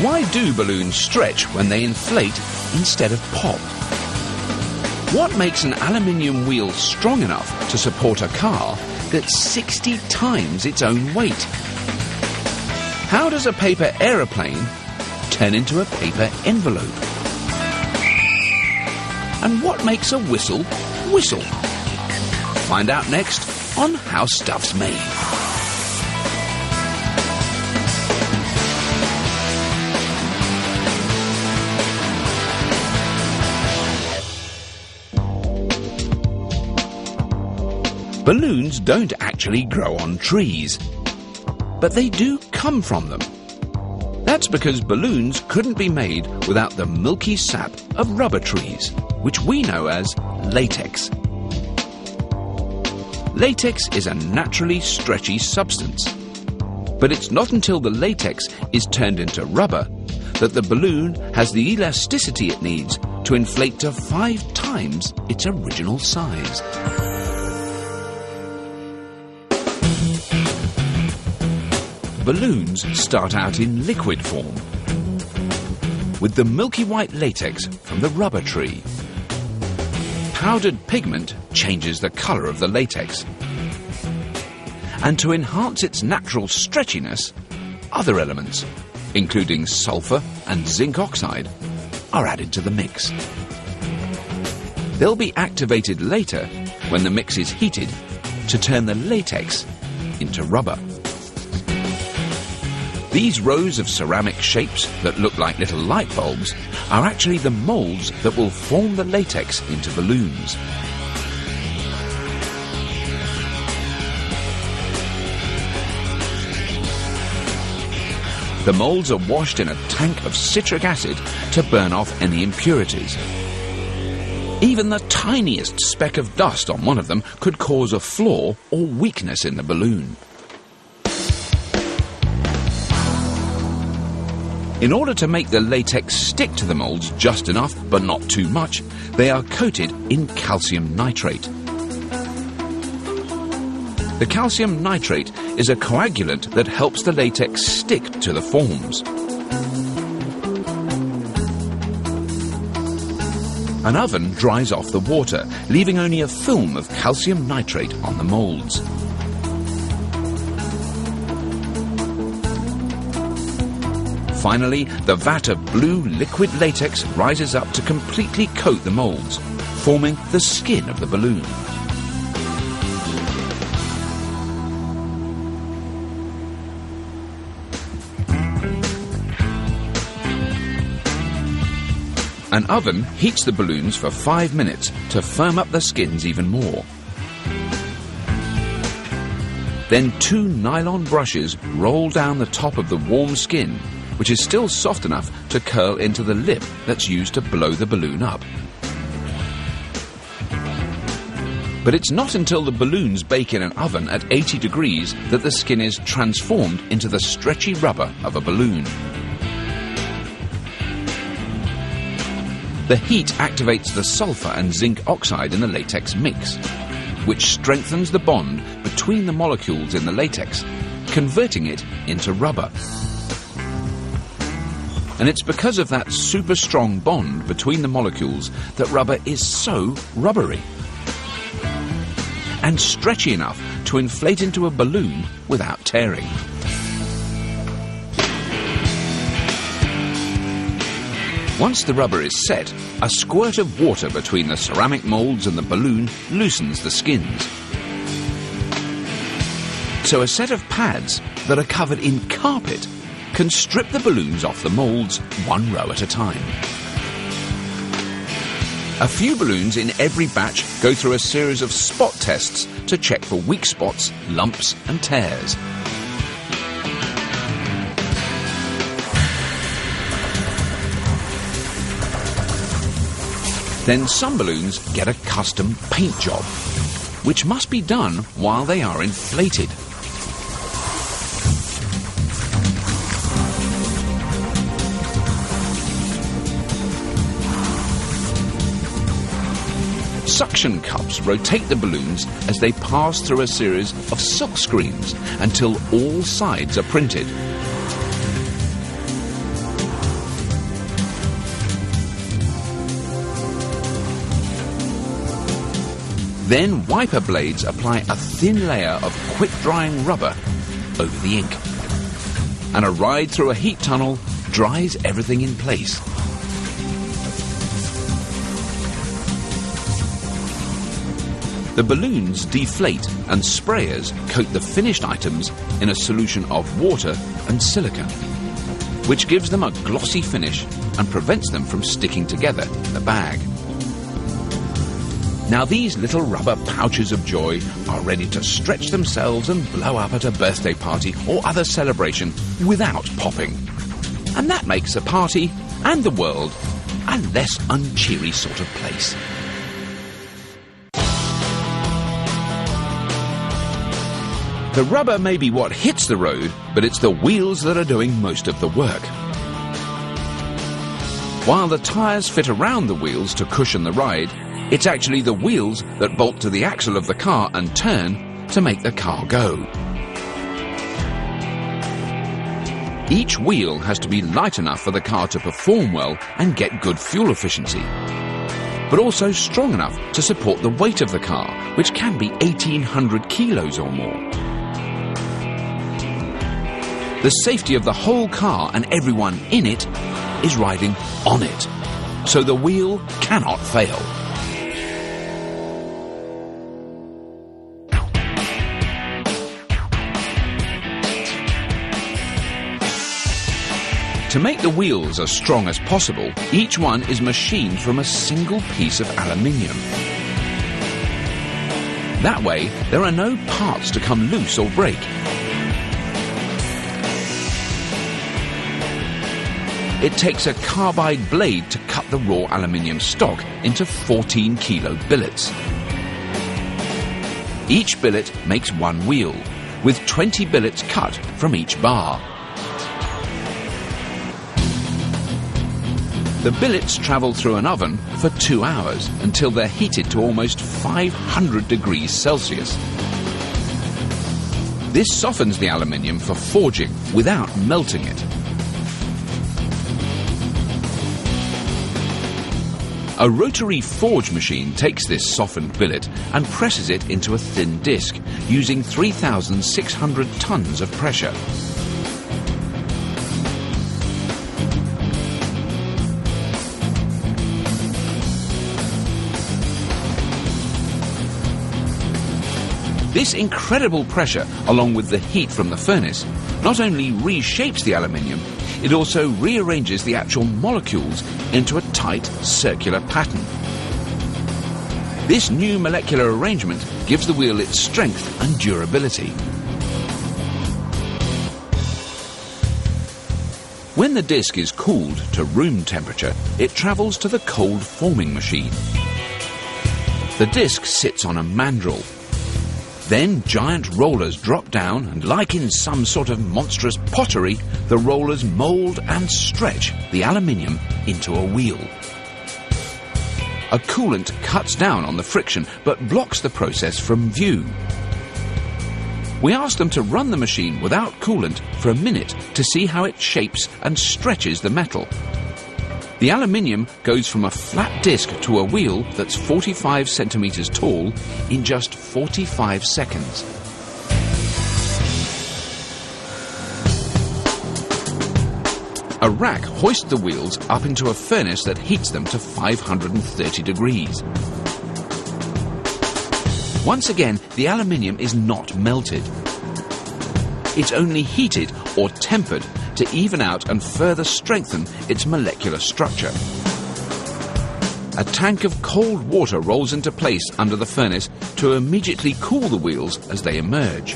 Why do balloons stretch when they inflate instead of pop? What makes an aluminium wheel strong enough to support a car that's 60 times its own weight? How does a paper aeroplane turn into a paper envelope? And what makes a whistle whistle? Find out next on How Stuff's Made. Balloons don't actually grow on trees, but they do come from them. That's because balloons couldn't be made without the milky sap of rubber trees, which we know as latex. Latex is a naturally stretchy substance, but it's not until the latex is turned into rubber that the balloon has the elasticity it needs to inflate to 5 times its original size. Balloons start out in liquid form, with the milky white latex from the rubber tree. Powdered pigment changes the colour of the latex. And to enhance its natural stretchiness, other elements, including sulphur and zinc oxide, are added to the mix. They'll be activated later when the mix is heated to turn the latex into rubber. These rows of ceramic shapes that look like little light bulbs are actually the moulds that will form the latex into balloons. The moulds are washed in a tank of citric acid to burn off any impurities. Even the tiniest speck of dust on one of them could cause a flaw or weakness in the balloon. In order to make the latex stick to the moulds just enough, but not too much, they are coated in calcium nitrate. The calcium nitrate is a coagulant that helps the latex stick to the forms. An oven dries off the water, leaving only a film of calcium nitrate on the moulds. Finally, the vat of blue liquid latex rises up to completely coat the moulds, forming the skin of the balloon. An oven heats the balloons for 5 minutes to firm up the skins even more. Then 2 nylon brushes roll down the top of the warm skin, which is still soft enough to curl into the lip that's used to blow the balloon up. But it's not until the balloons bake in an oven at 80 degrees that the skin is transformed into the stretchy rubber of a balloon. The heat activates the sulphur and zinc oxide in the latex mix, which strengthens the bond between the molecules in the latex, converting it into rubber. And it's because of that super strong bond between the molecules that rubber is so rubbery and stretchy enough to inflate into a balloon without tearing. Once the rubber is set, a squirt of water between the ceramic moulds and the balloon loosens the skins. So a set of pads that are covered in carpet can strip the balloons off the moulds 1 row at a time. A few balloons in every batch go through a series of spot tests to check for weak spots, lumps and tears. Then some balloons get a custom paint job, which must be done while they are inflated. Suction cups rotate the balloons as they pass through a series of silk screens until all sides are printed. Then wiper blades apply a thin layer of quick-drying rubber over the ink. And a ride through a heat tunnel dries everything in place. The balloons deflate and sprayers coat the finished items in a solution of water and silica, which gives them a glossy finish and prevents them from sticking together in the bag. Now these little rubber pouches of joy are ready to stretch themselves and blow up at a birthday party or other celebration without popping. And that makes a party and the world a less uncheery sort of place. The rubber may be what hits the road, but it's the wheels that are doing most of the work. While the tyres fit around the wheels to cushion the ride, it's actually the wheels that bolt to the axle of the car and turn to make the car go. Each wheel has to be light enough for the car to perform well and get good fuel efficiency, but also strong enough to support the weight of the car, which can be 1,800 kilos or more. The safety of the whole car and everyone in it is riding on it, so the wheel cannot fail. To make the wheels as strong as possible, each one is machined from a single piece of aluminium. That way, there are no parts to come loose or break. It takes a carbide blade to cut the raw aluminium stock into 14-kilo billets. Each billet makes one wheel, with 20 billets cut from each bar. The billets travel through an oven for 2 hours until they're heated to almost 500 degrees Celsius. This softens the aluminium for forging without melting it. A rotary forge machine takes this softened billet and presses it into a thin disc using 3,600 tons of pressure. This incredible pressure, along with the heat from the furnace, not only reshapes the aluminium, it also rearranges the actual molecules into a tight circular pattern. This new molecular arrangement gives the wheel its strength and durability. When the disc is cooled to room temperature, it travels to the cold forming machine. The disc sits on a mandrel. Then giant rollers drop down and, like in some sort of monstrous pottery, the rollers mould and stretch the aluminium into a wheel. A coolant cuts down on the friction but blocks the process from view. We asked them to run the machine without coolant for a minute to see how it shapes and stretches the metal. The aluminium goes from a flat disc to a wheel that's 45 centimetres tall in just 45 seconds. A rack hoists the wheels up into a furnace that heats them to 530 degrees. Once again, the aluminium is not melted. It's only heated or tempered to even out and further strengthen its molecular structure. A tank of cold water rolls into place under the furnace to immediately cool the wheels as they emerge.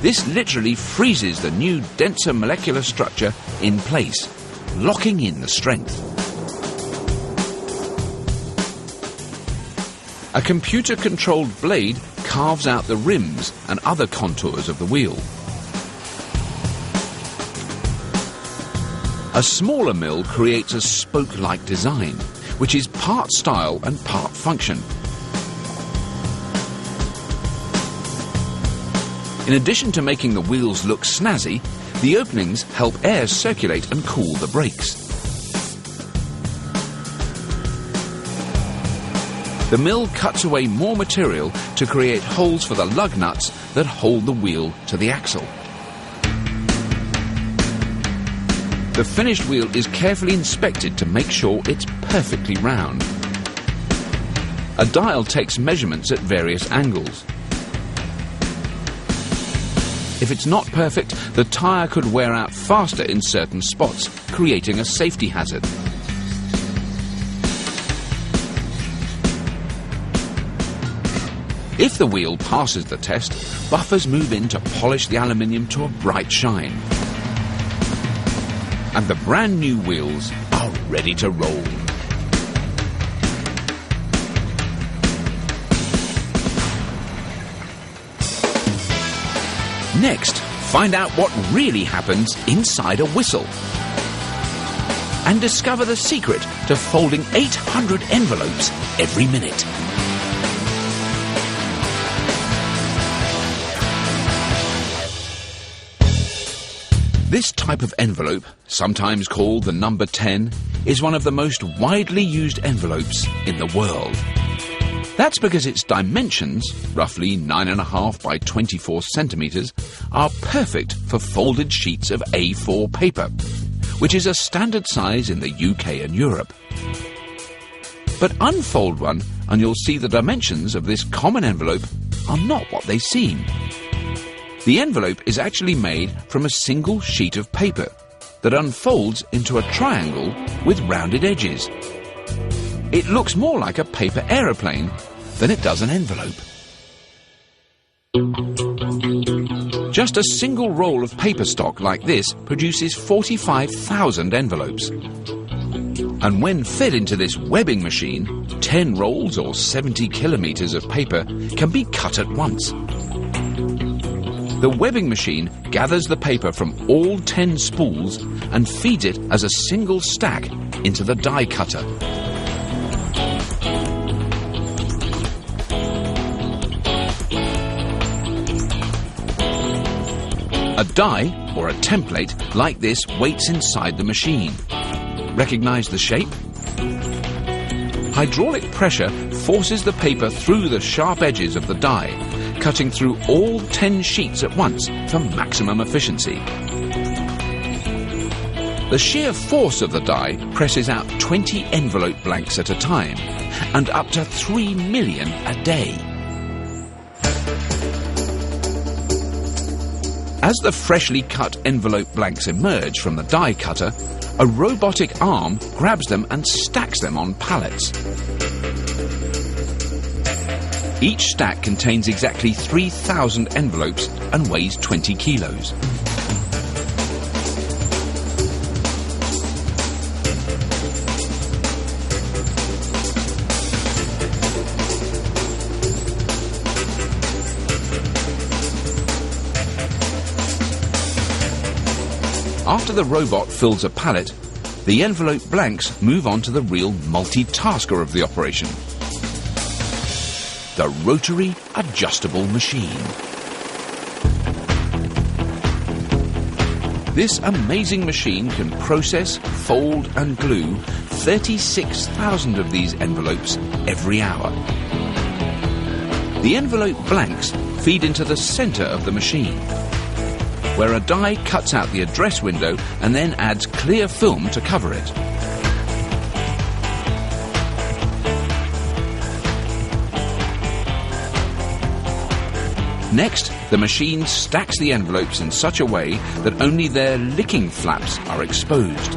This literally freezes the new denser molecular structure in place, locking in the strength. A computer-controlled blade carves out the rims and other contours of the wheel. A smaller mill creates a spoke-like design, which is part style and part function. In addition to making the wheels look snazzy, the openings help air circulate and cool the brakes. The mill cuts away more material to create holes for the lug nuts that hold the wheel to the axle. The finished wheel is carefully inspected to make sure it's perfectly round. A dial takes measurements at various angles. If it's not perfect, the tyre could wear out faster in certain spots, creating a safety hazard. If the wheel passes the test, buffers move in to polish the aluminium to a bright shine. And the brand new wheels are ready to roll. Next, find out what really happens inside a whistle. And discover the secret to folding 800 envelopes every minute. This type of envelope, sometimes called the number 10, is one of the most widely used envelopes in the world. That's because its dimensions, roughly 9.5 by 24 centimetres, are perfect for folded sheets of A4 paper, which is a standard size in the UK and Europe. But unfold one and you'll see the dimensions of this common envelope are not what they seem. The envelope is actually made from a single sheet of paper that unfolds into a triangle with rounded edges. It looks more like a paper aeroplane than it does an envelope. Just a single roll of paper stock like this produces 45,000 envelopes. And when fed into this webbing machine, 10 rolls or 70 kilometres of paper can be cut at once. The webbing machine gathers the paper from all 10 spools and feeds it as a single stack into the die cutter. A die, or a template, like this waits inside the machine. Recognise the shape? Hydraulic pressure forces the paper through the sharp edges of the die, cutting through all 10 sheets at once for maximum efficiency. The sheer force of the die presses out 20 envelope blanks at a time, and up to 3 million a day. As the freshly cut envelope blanks emerge from the die cutter, a robotic arm grabs them and stacks them on pallets. Each stack contains exactly 3,000 envelopes and weighs 20 kilos. After the robot fills a pallet, the envelope blanks move on to the real multitasker of the operation: the rotary adjustable machine. This amazing machine can process, fold and glue 36,000 of these envelopes every hour. The envelope blanks feed into the centre of the machine, where a die cuts out the address window and then adds clear film to cover it. Next, the machine stacks the envelopes in such a way that only their licking flaps are exposed.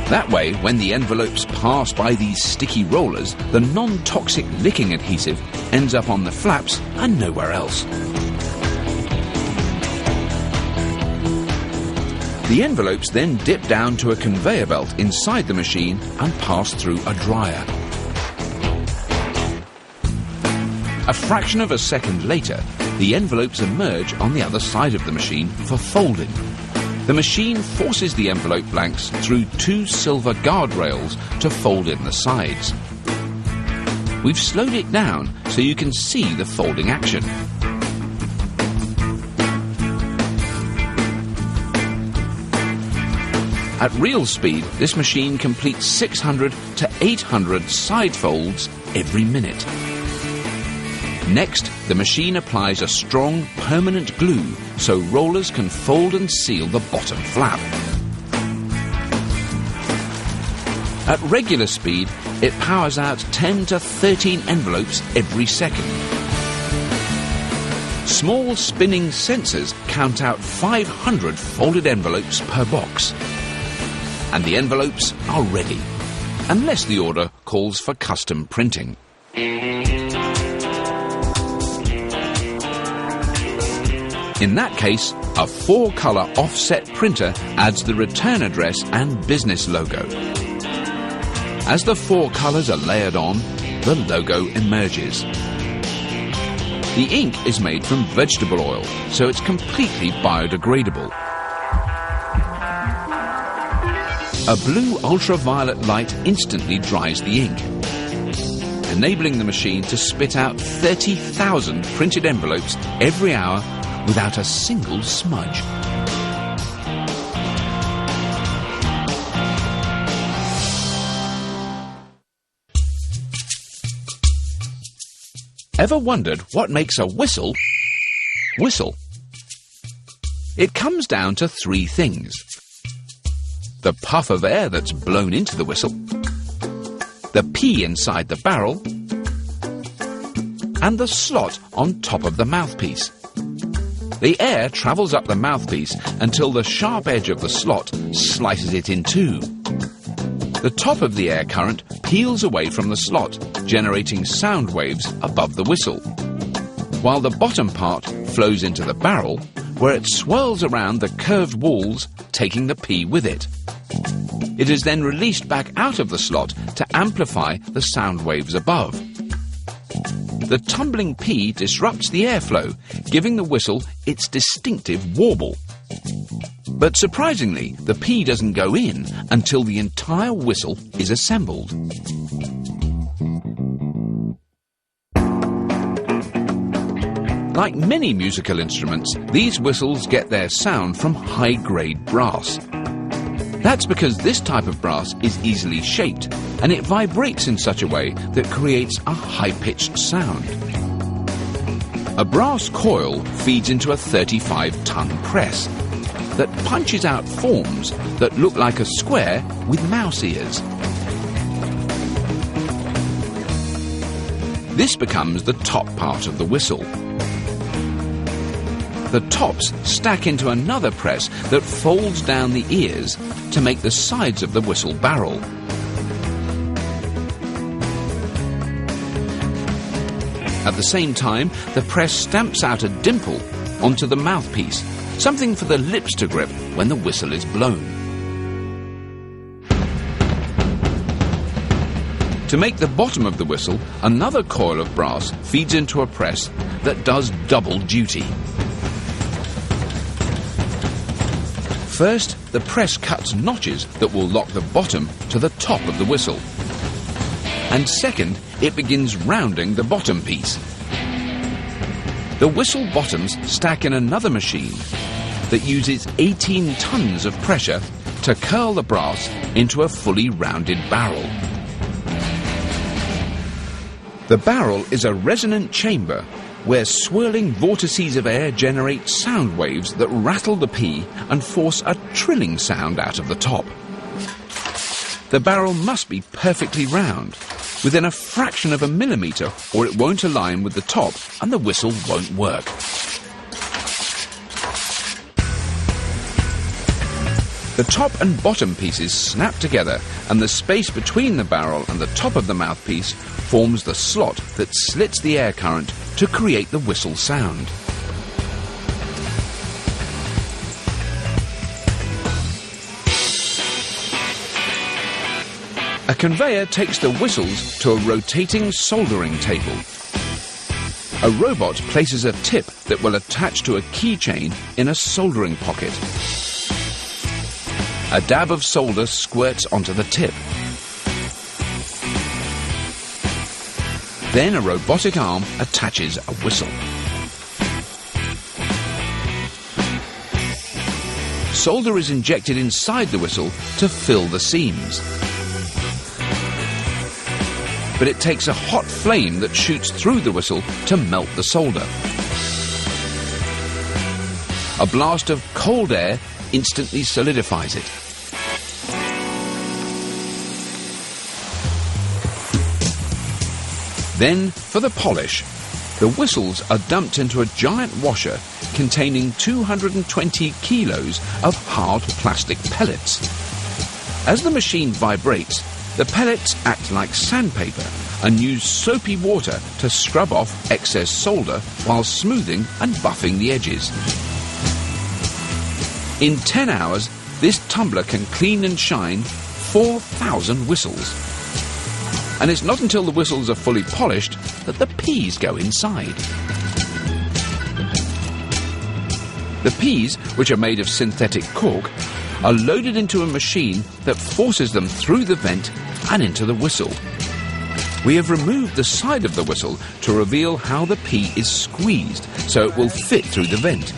That way, when the envelopes pass by these sticky rollers, the non-toxic licking adhesive ends up on the flaps and nowhere else. The envelopes then dip down to a conveyor belt inside the machine and pass through a dryer. A fraction of a second later, the envelopes emerge on the other side of the machine for folding. The machine forces the envelope blanks through 2 silver guardrails to fold in the sides. We've slowed it down so you can see the folding action. At real speed, this machine completes 600 to 800 side folds every minute. Next, the machine applies a strong, permanent glue so rollers can fold and seal the bottom flap. At regular speed, it powers out 10 to 13 envelopes every second. Small spinning sensors count out 500 folded envelopes per box. And the envelopes are ready, unless the order calls for custom printing. In that case, a 4-colour offset printer adds the return address and business logo. As the 4 colours are layered on, the logo emerges. The ink is made from vegetable oil, so it's completely biodegradable. A blue ultraviolet light instantly dries the ink, enabling the machine to spit out 30,000 printed envelopes every hour without a single smudge. Ever wondered what makes a whistle whistle? It comes down to 3 things: the puff of air that's blown into the whistle, the pea inside the barrel, and the slot on top of the mouthpiece. The air travels up the mouthpiece until the sharp edge of the slot slices it in two. The top of the air current peels away from the slot, generating sound waves above the whistle, while the bottom part flows into the barrel, where it swirls around the curved walls, taking the pea with it. It is then released back out of the slot to amplify the sound waves above. The tumbling pea disrupts the airflow, giving the whistle its distinctive warble. But surprisingly, the pea doesn't go in until the entire whistle is assembled. Like many musical instruments, these whistles get their sound from high-grade brass. That's because this type of brass is easily shaped, and it vibrates in such a way that creates a high-pitched sound. A brass coil feeds into a 35-ton press that punches out forms that look like a square with mouse ears. This becomes the top part of the whistle. The tops stack into another press that folds down the ears to make the sides of the whistle barrel. At the same time, the press stamps out a dimple onto the mouthpiece, something for the lips to grip when the whistle is blown. To make the bottom of the whistle, another coil of brass feeds into a press that does double duty. First, the press cuts notches that will lock the bottom to the top of the whistle. And second, it begins rounding the bottom piece. The whistle bottoms stack in another machine that uses 18 tons of pressure to curl the brass into a fully rounded barrel. The barrel is a resonant chamber where swirling vortices of air generate sound waves that rattle the pea and force a trilling sound out of the top. The barrel must be perfectly round, within a fraction of a millimetre, or it won't align with the top and the whistle won't work. The top and bottom pieces snap together, and the space between the barrel and the top of the mouthpiece forms the slot that slits the air current to create the whistle sound. A conveyor takes the whistles to a rotating soldering table. A robot places a tip that will attach to a keychain in a soldering pocket. A dab of solder squirts onto the tip. Then a robotic arm attaches a whistle. solder is injected inside the whistle to fill the seams. But it takes a hot flame that shoots through the whistle to melt the solder. A blast of cold air instantly solidifies it. Then, for the polish, the whistles are dumped into a giant washer containing 220 kilos of hard plastic pellets. As the machine vibrates, the pellets act like sandpaper and use soapy water to scrub off excess solder while smoothing and buffing the edges. In 10 hours, this tumbler can clean and shine 4,000 whistles. And it's not until the whistles are fully polished that the peas go inside. The peas, which are made of synthetic cork, are loaded into a machine that forces them through the vent and into the whistle. We have removed the side of the whistle to reveal how the pea is squeezed so it will fit through the vent.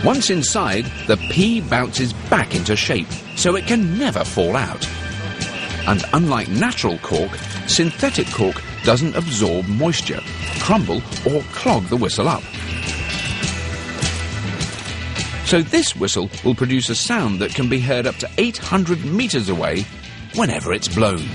Once inside, the pea bounces back into shape, so it can never fall out. And unlike natural cork, synthetic cork doesn't absorb moisture, crumble or clog the whistle up. So this whistle will produce a sound that can be heard up to 800 meters away whenever it's blown.